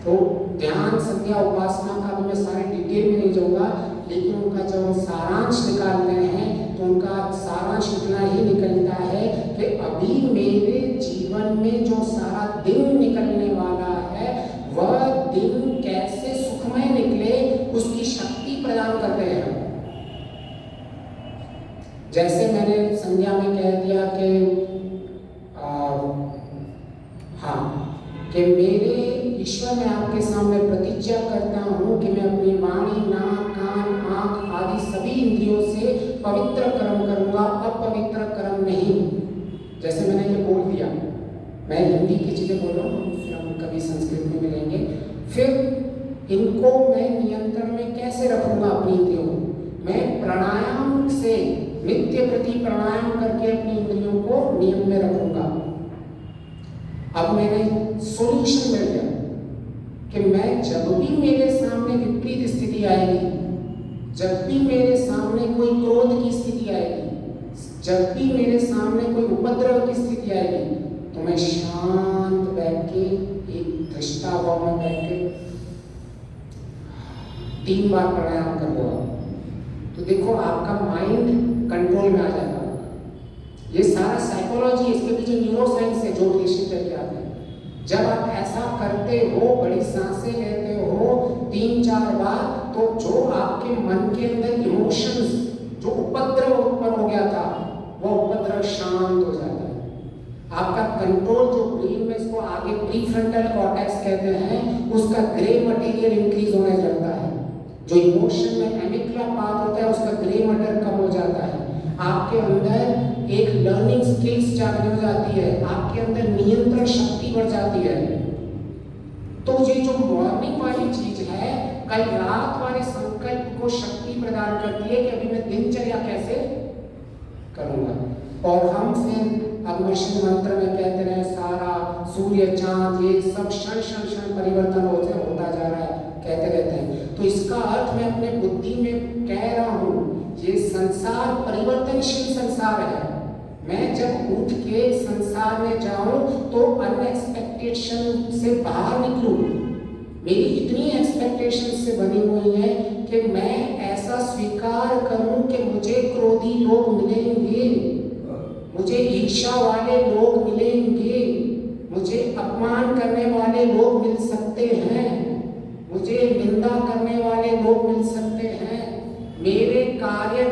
तो ध्यान संध्या उपासना का भी मैं सारे डिटेल में नहीं जाऊंगा, लेकिन उनका जब हम सारांश निकालते हैं तो उनका सारांश इतना ही निकलता है कि अभी मेरे जीवन में जो सारा दिन निकलने वाला है वह दिन कैसे सुखमय निकले उसकी शक्ति प्रदान करते हैं। जैसे मैंने संध्या में कह दिया कि मेरे ईश्वर मैं आपके सामने प्रतिज्ञा करता हूँ कि मैं अपनी वाणी नाक कान आँख आदि सभी इंद्रियों से पवित्र कर्म करूँगा, अपवित्र कर्म नहीं। जैसे मैंने ये बोल दिया, मैं हिंदी की चीज़ें बोल रहा हूँ, फिर हम कभी संस्कृत में मिलेंगे। फिर इनको मैं नियंत्रण में कैसे रखूँगा अपनी इंद्रियों को? मैं प्राणायाम से नित्य प्रति प्राणायाम करके अपनी इंद्रियों को नियम में रखूँगा। अब मैंने सॉल्यूशन मिल गया कि मैं जब भी मेरे सामने विपरीत स्थिति आएगी, जब भी मेरे सामने कोई क्रोध की स्थिति आएगी, जब भी मेरे सामने कोई उपद्रव की स्थिति आएगी, तो मैं शांत बैठ के एक दृष्टाभाव में बैठ के 3 बार प्राणायाम करूँगा। तो देखो आपका माइंड कंट्रोल में आ जाएगा। ये सारा साइकोलॉजी, इसके पीछे न्यूरो साइंस है जो रिलेशन करके आते हैं। जब आप ऐसा करते हो, बड़ी सांसें लेते हो 3-4 बार, तो जो आपके मन के अंदर इमोशंस, जो उपद्रव उत्पन्न हो गया था, वो उपद्रव शांत हो जाता है। आपका कंट्रोल जो ब्रेन में, इसको आगे प्रीफ्रंटल कॉर्टेक्स कहते हैं, उसका ग्रे मटेरियल इंक्रीज होने लगता है। जो इमोशन में एमिग्डाला पार्ट होता है उसका ग्रे मैटर कम हो जाता है। आपके अंदर एक लर्निंग स्किल्स जागृत हो जाती है, आपके अंदर नियंत्रण शक्ति बढ़ जाती है। तो ये जो मॉर्निंग वाली चीज है, कल रात वाले संकल्प को शक्ति प्रदान करती है कि अभी मैं दिनचर्या कैसे करूंगा। और हम फिर अग्निशन मंत्र में कहते रहे सारा सूर्य चांद ये सब क्षण परिवर्तन होता जा रहा है, कहते रहते हैं। तो इसका अर्थ मैं अपने बुद्धि में कह रहा हूँ, ये संसार परिवर्तनशील संसार है। मैं जब उठ के संसार में जाऊं तो अनएक्सपेक्टेशन से बाहर निकलूं। मेरी इतनी एक्सपेक्टेशन से बनी हुई है कि मैं ऐसा स्वीकार करूं कि मुझे क्रोधी लोग मिलेंगे, मुझे ईर्ष्या वाले लोग मिलेंगे, मुझे अपमान करने वाले लोग मिल सकते हैं, मुझे निंदा करने वाले लोग मिल सकते हैं। मेरे कार्य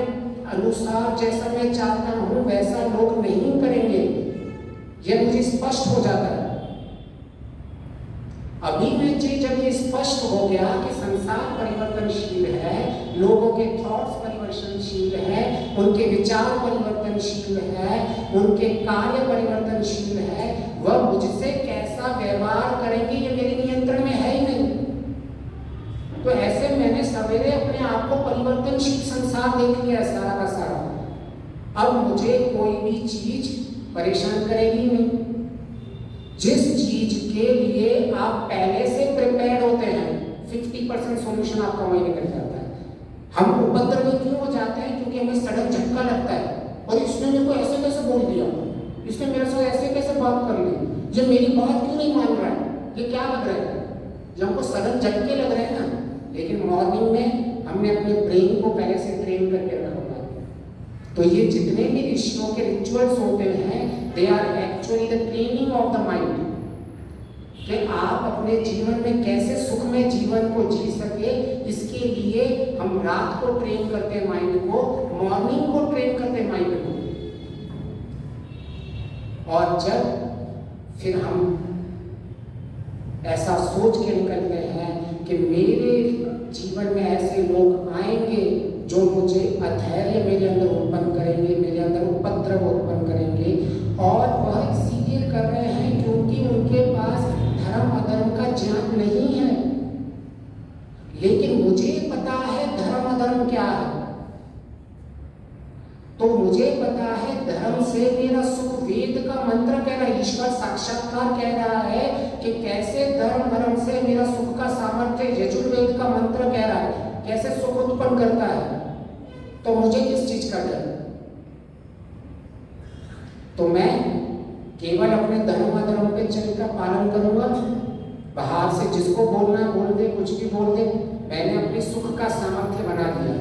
अनुसार जैसा मैं चाहता हूं वैसा लोग नहीं करेंगे, यह मुझे स्पष्ट हो जाता है। अभी मैं मुझे जब ये स्पष्ट हो गया कि संसार परिवर्तनशील है, लोगों के थॉट्स परिवर्तनशील है, उनके विचार परिवर्तनशील है, उनके कार्य परिवर्तनशील है, वह मुझसे कैसा व्यवहार करेंगे ये मेरे नियंत्रण में है ही नहीं। तो ऐसे मैंने सवेरे अपने आप को परिवर्तनशील संसार देख लिया सारा का सारा। अब मुझे कोई भी चीज परेशान करेगी नहीं। जिस चीज के लिए आप पहले से प्रिपेयर होते हैं 50% सॉल्यूशन आपका वहीं निकल जाता है। हम उपद्रव में क्यों हो जाते हैं? क्योंकि हमें सडन झटका लगता है, और इसने मेरे को ऐसे कैसे बोल दिया, इसने मेरे साथ ऐसे कैसे बात कर ली, ये मेरी बात क्यों नहीं मान रहा है, ये क्या लग रहा है, जब हमको सडन झटके लग रहे हैं ना। लेकिन मॉर्निंग में हमने अपने ब्रेन को पहले से ट्रेन करके रखा हुआ है। तो ये जितने भी ऋषियों के रिचुअल्स होते हैं, they are actually the training of the mind, कि आप अपने जीवन में कैसे सुखमय जीवन को जी सके। इसके लिए हम रात को ट्रेन करते हैं माइंड को, मॉर्निंग को ट्रेन करते हैं माइंड को। और जब फिर हम ऐसा सोच के निकलते हैं कि मेरे जीवन में ऐसे लोग आएंगे जो मुझे अधैर्य मेरे अंदर उत्पन्न करेंगे, मेरे अंदर उपद्रव उत्पन्न करेंगे, और वह इसीलिए कर रहे हैं क्योंकि उनके पास धर्म अधर्म का ज्ञान नहीं है। लेकिन मुझे पता है धर्म अधर्म क्या है। तो मुझे पता है धर्म से मेरा सुख, वेद का मंत्र कह रहा है, ईश्वर साक्षात्कार कह रहा है कि कैसे धर्म से मेरा सुख का सामर्थ्य, यजुर्वेद का मंत्र कह रहा है कैसे सुख उत्पन्न करता है। तो मुझे किस चीज का डर? तो मैं केवल अपने धर्म अधर्म के चल का पालन करूंगा, बाहर से जिसको बोलना है बोल दे, कुछ भी बोल दे, मैंने अपने सुख का सामर्थ्य बना दिया।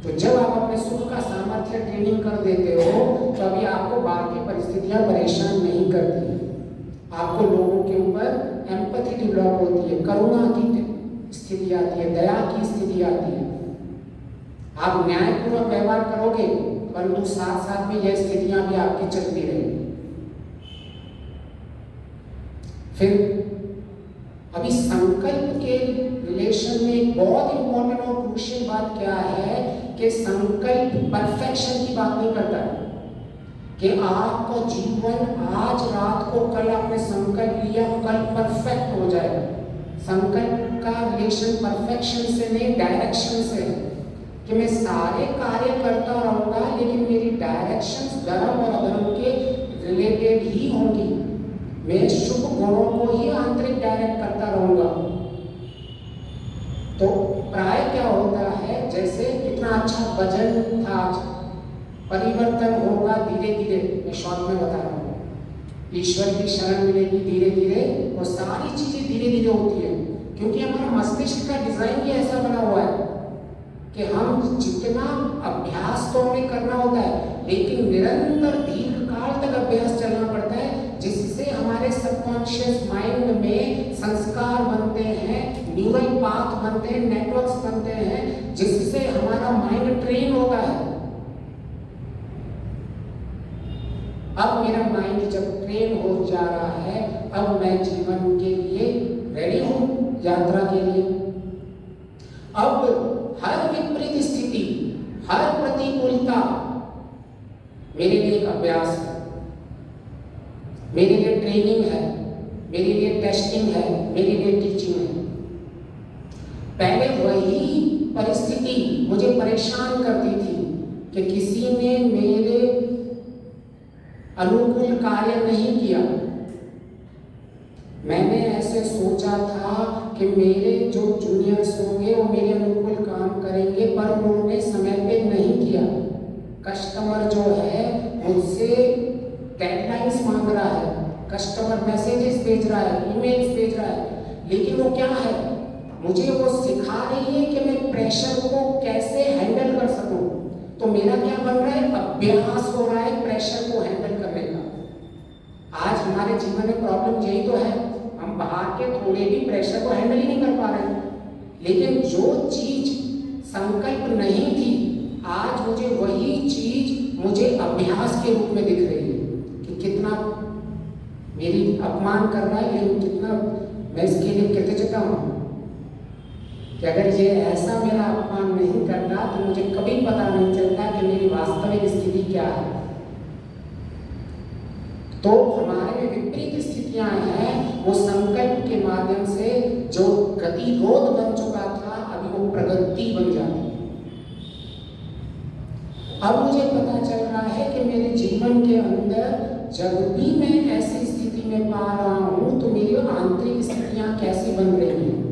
तो जब आप अपने सुख का सामर्थ्य ट्रेनिंग कर देते हो, तो अभी आपको बाहर की परिस्थितियां परेशान नहीं करती। आपको लोगों के ऊपर एम्पैथी डेवलप होती है, करुणा की स्थिति आती है, दया की स्थिति आती है। आप न्यायपूर्वक व्यवहार करोगे, परंतु साथ साथ में यह स्थितियां भी आपकी चलती रहेंगी। फिर अभी संकल्प के रिलेशन में एक बहुत इंपॉर्टेंट और क्रूशियल बात क्या है कि संकल्प परफेक्शन की बात नहीं करता है कि आपका जीवन आज रात को, कल आपने संकल्प लिया, कल परफेक्ट हो जाएगा। संकल्प का रिलेशन परफेक्शन से नहीं, डायरेक्शन से है कि मैं सारे कार्य करता रहूंगा लेकिन मेरी डायरेक्शंस धर्म और अधर्म के रिलेटेड ही होंगी। मैं शुभ गुणों को ही आंतरिक डायरेक्ट करता रहूंगा। तो प्राय क्या होता है, जैसे कितना अच्छा भजन था, परिवर्तन होगा धीरे धीरे, मैं शॉर्ट में बता रहा हूँ, ईश्वर की शरण मिलेगी धीरे धीरे, और सारी चीजें धीरे धीरे होती है। क्योंकि हमारा मस्तिष्क का डिजाइन ही ऐसा बना हुआ है कि हम जितना अभ्यास तो हमें करना होता है, लेकिन निरंतर दीर्घ काल तक अभ्यास चलना पड़ता है, जिससे हमारे सबकॉन्शियस माइंड में संस्कार बनते हैं, न्यूरल पाथ बनते हैं, नेटवर्क्स बनते हैं, जिससे हमारा माइंड ट्रेन होता है। अब मेरा माइंड जब ट्रेन हो जा रहा है, अब मैं जीवन के लिए रेडी हूं, यात्रा के लिए। अब हर विपरीत स्थिति, हर प्रतिकूलता मेरे लिए एक अभ्यास है, मेरे लिए ट्रेनिंग है, मेरे लिए टेस्टिंग है, मेरे लिए टीचिंग है। पहले वही परिस्थिति मुझे परेशान करती थी कि किसी ने मेरे अनुकूल कार्य नहीं किया। मैंने ऐसे सोचा था कि मेरे जो जूनियर्स होंगे वो मेरे अनुकूल काम करेंगे, पर उन्होंने समय पे नहीं किया। कस्टमर जो है मुझसे डेडलाइंस मांग रहा है, कस्टमर मैसेजेस भेज रहा है, ईमेल्स भेज रहा है, लेकिन वो क्या है, मुझे वो सिखा रही है कि मैं प्रेशर को कैसे हैंडल कर सकूं। तो मेरा क्या बन रहा है, अभ्यास हो रहा है प्रेशर को हैंडल करने का। आज हमारे जीवन में प्रॉब्लम यही तो है, हम बाहर के थोड़े भी प्रेशर को हैंडल ही नहीं कर पा रहे। लेकिन जो चीज संकल्प नहीं थी, आज मुझे वही चीज मुझे अभ्यास के रूप में दिख रही है कि कितना मेरी अपमान कर रहा है, लेकिन कितना मैं इसके लिए कृतज्ञता हूँ कि अगर ये ऐसा मेरा अपमान नहीं करता तो मुझे कभी पता नहीं चलता कि मेरी वास्तविक स्थिति क्या है। तो हमारे में विपरीत स्थितियां हैं, वो संकल्प के माध्यम से जो गतिरोध बन चुका था अभी वो प्रगति बन जाती है। अब मुझे पता चल रहा है कि मेरे जीवन के अंदर जब भी मैं ऐसी स्थिति में पा रहा हूं तो मेरी आंतरिक स्थितियां कैसी बन रही हैं।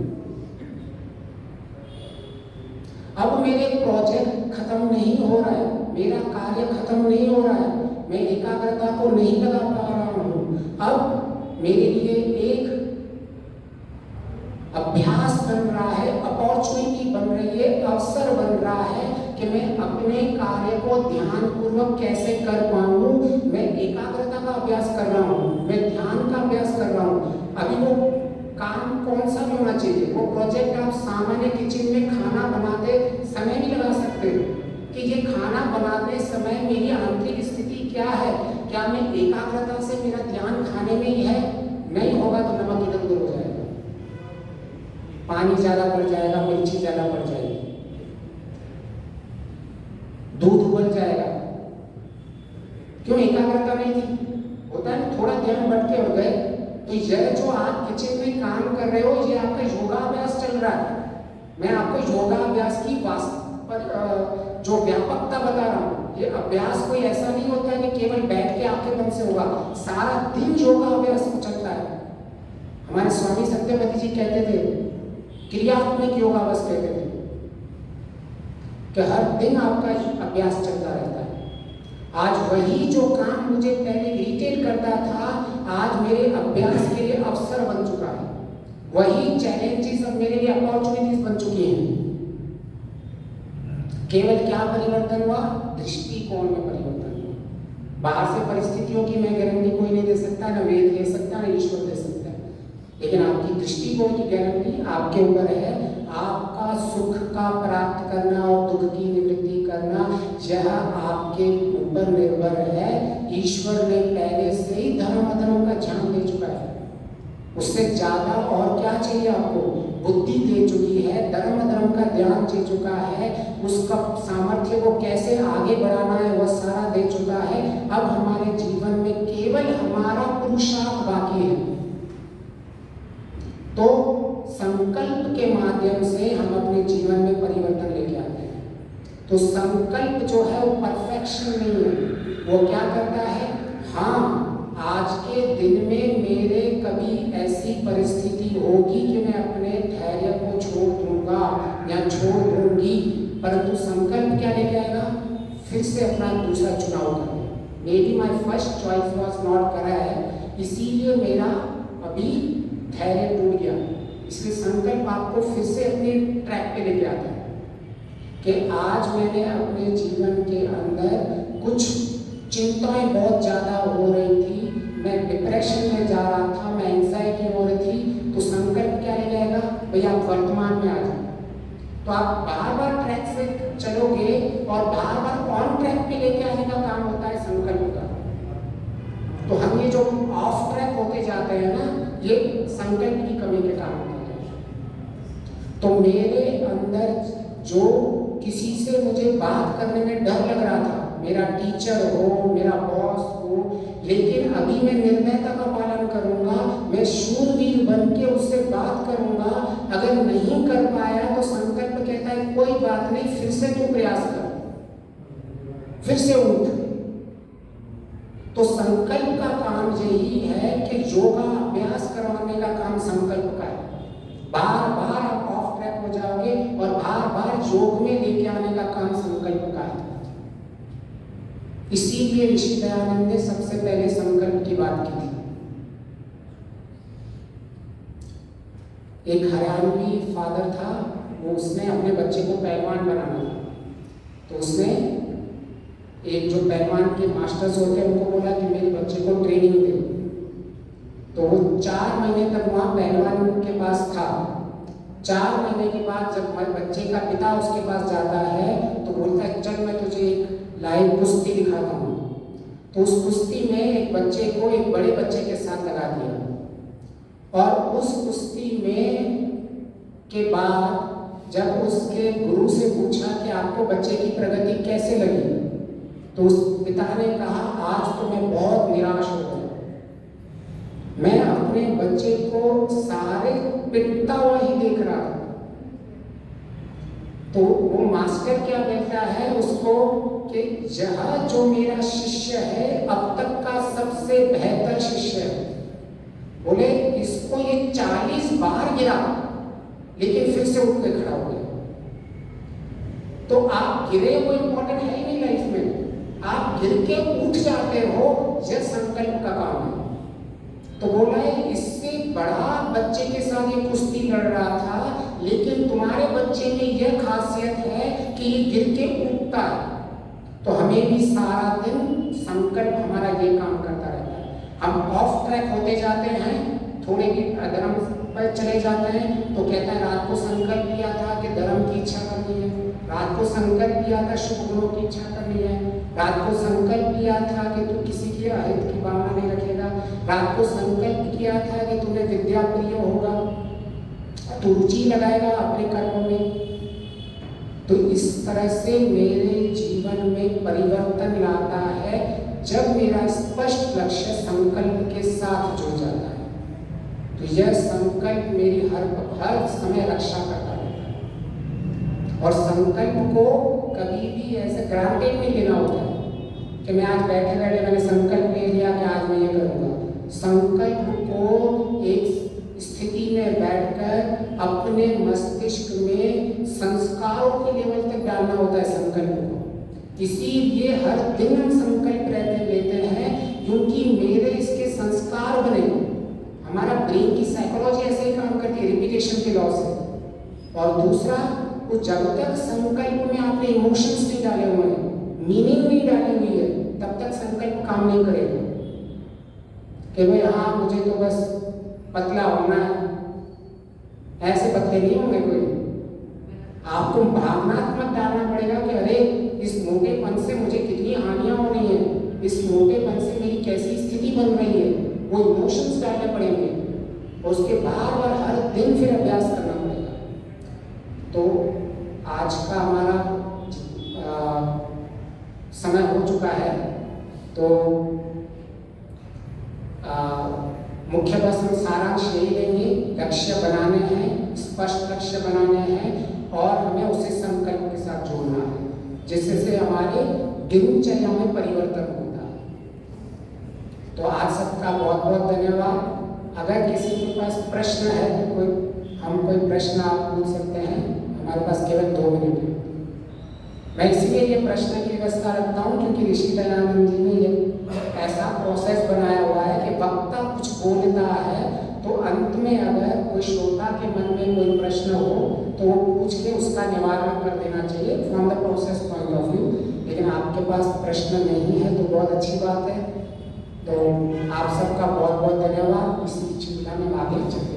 अब मेरे प्रोजेक्ट खत्म नहीं हो रहा है, मेरा कार्य खत्म नहीं हो रहा है, मैं एकाग्रता को नहीं लगा पा रहा हूं। अब मेरे लिए एक अभ्यास बन रहा है, अपॉर्चुनिटी बन रही है, अवसर बन रहा है कि मैं अपने कार्य को ध्यानपूर्वक कैसे कर पाऊं। मैं एकाग्रता का अभ्यास कर रहा हूं, मैं ध्यान का अभ्यास कर रहा हूं। अभी वो काम कौन सा भी होना चाहिए, वो प्रोजेक्ट आप सामान्य किचन में खाना बनाते समय भी लगा सकते हो कि ये खाना बनाते समय मेरी आंतरिक स्थिति क्या है, क्या मैं एकाग्रता से मेरा ध्यान खाने में ही है। नहीं होगा तो नमक इधर उधर हो जाएगा, पानी ज्यादा पड़ जाएगा, मिर्ची ज्यादा पड़ जाएगी, दूध उबल जाएगा। क्यों? एकाग्रता नहीं थी। होता है ना, थोड़ा ध्यान भटके हो गए तो यह जो आप किचन में काम कर रहे हो ये आपका योगाभ्यास चल रहा है। मैं आपको योगाभ्यास की जो व्यापकता बता रहा हूँ। ये अभ्यास कोई ऐसा नहीं होता है कि केवल बैठ के आपके मन से होगा, सारा दिन योगाभ्यास चलता है। हमारे स्वामी सत्यपति जी कहते थे, क्रियात्मक योगाभ्यास कहते थे कि हर दिन आपका अभ्यास चलता रहता है। आज वही जो काम मुझे पहले इरिटेट करता था आज मेरे अभ्यास के लिए अवसर बन चुका है। वही चैलेंजेस अब मेरे लिए अपॉर्चुनिटीज बन चुकी हैं। केवल क्या परिवर्तन हुआ? दृष्टिकोण में परिवर्तन हुआ। बाहर से परिस्थितियों की मैं गारंटी कोई नहीं दे सकता, ना वेद दे सकता, ना ईश्वर दे सकता है, लेकिन आपकी दृष्टिकोण की गारंटी आपके ऊपर है। आपका सुख का प्राप्त करना और दुख की निवृत्ति करना यह आपके ऊपर निर्भर है। ईश्वर ने पहले से ही धर्म अधर्म का ज्ञान दे चुका है। उससे ज्यादा और क्या चाहिए आपको? बुद्धि दे चुकी है, धर्म अधर्म का ज्ञान दे चुका है, उसका सामर्थ्य को कैसे आगे बढ़ाना है वह सारा दे चुका है। अब हमारे जीवन में केवल हमारा पुरुषार्थ बाकी है। तो संकल्प के माध्यम से हम अपने जीवन में परिवर्तन लेके आते हैं। तो संकल्प जो है वो परफेक्शन नहीं है। वो क्या करता है? हाँ, आज के दिन में मेरे कभी ऐसी परिस्थिति होगी कि मैं अपने धैर्य को छोड़ दूंगा या छोड़ दूंगी, परंतु संकल्प क्या लेके आएगा? फिर से अपना दूसरा चुनाव करना। May be my first choice was not करा है, इसीलिए मेरा अभी धैर्य टूट गया। इसलिए संकल्प आपको फिर से अपने ट्रैक पे लेके आता है कि आज मैंने अपने जीवन के अंदर कुछ चिंताएं बहुत ज़्यादा हो रही थी, मैं डिप्रेशन में जा रहा था, मैं एंजाइटी हो रही थी। तो संकल्प क्या ले जाएगा? भैया आप वर्तमान में आ जाए। तो आप बार बार ट्रैक से चलोगे और बार बार ऑन ट्रैक पे लेके आने का काम होता है संकल्प का। तो हम ये जो ऑफ ट्रैक होते जाते हैं ना, ये संकल्प की कमी के कारण होता है। तो मेरे अंदर जो किसी से मुझे बात करने में डर लग रहा था, मेरा टीचर हो, मेरा बॉस हो, लेकिन अभी मैं निर्णयता का पालन करूंगा, मैं शूरवीर बन के उससे बात करूंगा। अगर नहीं कर पाया तो संकल्प कहता है कोई बात नहीं, फिर से तू प्रयास कर, फिर से उठ। तो संकल्प का काम यही है कि योगा अभ्यास करवाने का काम संकल्प का है। बार बार आप ऑफ ट्रैक हो जाओगे और बार बार योग में लेके आने का काम संकल्प का है। इसीलिए ऋषि दयानंद ने सबसे पहले संकल्प की बात की थी। एक हरियाणवी फादर था, वो उसने अपने बच्चे को पहलवान बनाना था। तो उसने एक जो पहलवान के मास्टर्स होते हैं उनको बोला कि मेरे बच्चे को ट्रेनिंग दे। तो वो 4 महीने तक वहाँ पहलवान के पास था। 4 महीने के बाद जब बच्चे का पिता उसके पास जाता है तो बोलता है चल मैं तुझे एक लाइव कुश्ती दिखाता हूँ। तो उस कुश्ती में एक बच्चे को एक बड़े बच्चे के साथ लगा दिया और उस कुश्ती में के बाद जब उसके गुरु से पूछा कि आपको बच्चे की प्रगति कैसे लगी, तो उस पिता ने कहा, आज तो मैं बहुत निराश हो गया, मैं अपने बच्चे को सारे पिटता हुआ ही देख रहा था। तो वो मास्टर क्या कहता है उसको कि यह जो मेरा शिष्य है अब तक का सबसे बेहतर शिष्य है। बोले इसको ये 40 बार गिरा लेकिन फिर से उठ के खड़ा हो गया। तो आप गिरे वो इंपॉर्टेंट है ही नहीं लाइफ में, आप गिर के उठ जाते हो, यह संकल्प का काम है। तो बोला है इससे बड़ा बच्चे के साथ ये कुश्ती लड़ रहा था, लेकिन तुम्हारे बच्चे में यह खासियत है कि ये गिर के उठता है। तो हमें भी सारा दिन संकल्प हमारा ये काम करता रहता है। हम ऑफ ट्रैक होते जाते हैं, थोड़े भी धर्म पर चले जाते हैं, तो कहता है रात को संकल्प किया था कि धर्म की इच्छा करनी है, रात को संकल्प किया था शुभ गुणों की इच्छा करनी है, रात को संकल्प किया था कि तू किसी के अहित की भावना नहीं रखेगा, रात को संकल्प किया था कि तुम्हें विद्या प्रिय होगा, तू रुचि लगाएगा अपने कर्मों में। तो इस तरह से मेरे जीवन में परिवर्तन लाता है जब मेरा स्पष्ट लक्ष्य संकल्प के साथ जुड़ जाता है। तो यह संकल्प मेरी हर समय रक्षा करता रहता है। और संकल्प को कभी भी ऐसे ग्रांटेड नहीं लेना होता है कि मैं आज बैठे बैठे मैंने संकल्प ले लिया कि आज मैं ये करूँगा। संकल्प को एक स्थिति में बैठकर अपने मस्तिष्क में संस्कारों के लेवल तक डालना होता है संकल्प को। इसीलिए हर दिन हम संकल्प लेते हैं क्योंकि मेरे इसके संस्कार बने। हमारा ब्रेन की साइकोलॉजी ऐसे ही काम करती है रिपीटेशन के लॉ से। और दूसरा, वो जब तक संकल्प में आपने इमोशंस नहीं डाले हुए हैं, मीनिंग नहीं डाली हुई है, तब तक संकल्प काम नहीं करेगा। कि भाई हाँ मुझे तो बस पतला होना है, ऐसे पतले नहीं होंगे कोई। आपको भावनात्मक डालना पड़ेगा कि अरे इस मोटेपन से मुझे कितनी हानियां हो रही हैं, इस मोटेपन से मेरी कैसी स्थिति बन रही है, वो इमोशंस डालने पड़ेंगे। और उसके बार बार हर दिन फिर अभ्यास करना पड़ेगा। तो आज का हमारा समय हो चुका है, तो मुख्य बस हम सारांश यही लेंगे, लक्ष्य बनाने हैं, स्पष्ट लक्ष्य बनाने हैं और हमें उसे संकल्प के साथ जोड़ना है, जिससे से हमारे दिनचर्या में परिवर्तन होता है। तो आप सबका बहुत बहुत धन्यवाद। अगर किसी के पास प्रश्न है तो कोई प्रश्न आप पूछ सकते हैं, हमारे पास केवल 2 मिनट है। मैं इसलिए ये प्रश्न की व्यवस्था रखता हूँ क्योंकि ऋषि दयानंद जी ने ये ऐसा प्रोसेस बनाया हुआ है कि वक्ता कुछ बोलता है तो अंत में अगर कोई श्रोता के मन में कोई प्रश्न हो तो वो पूछ के उसका निवारण कर देना चाहिए from the process point of view. लेकिन आपके पास प्रश्न नहीं है तो बहुत अच्छी बात है। तो आप सबका बहुत बहुत धन्यवाद। इसी श्रृंखला में आगे चलते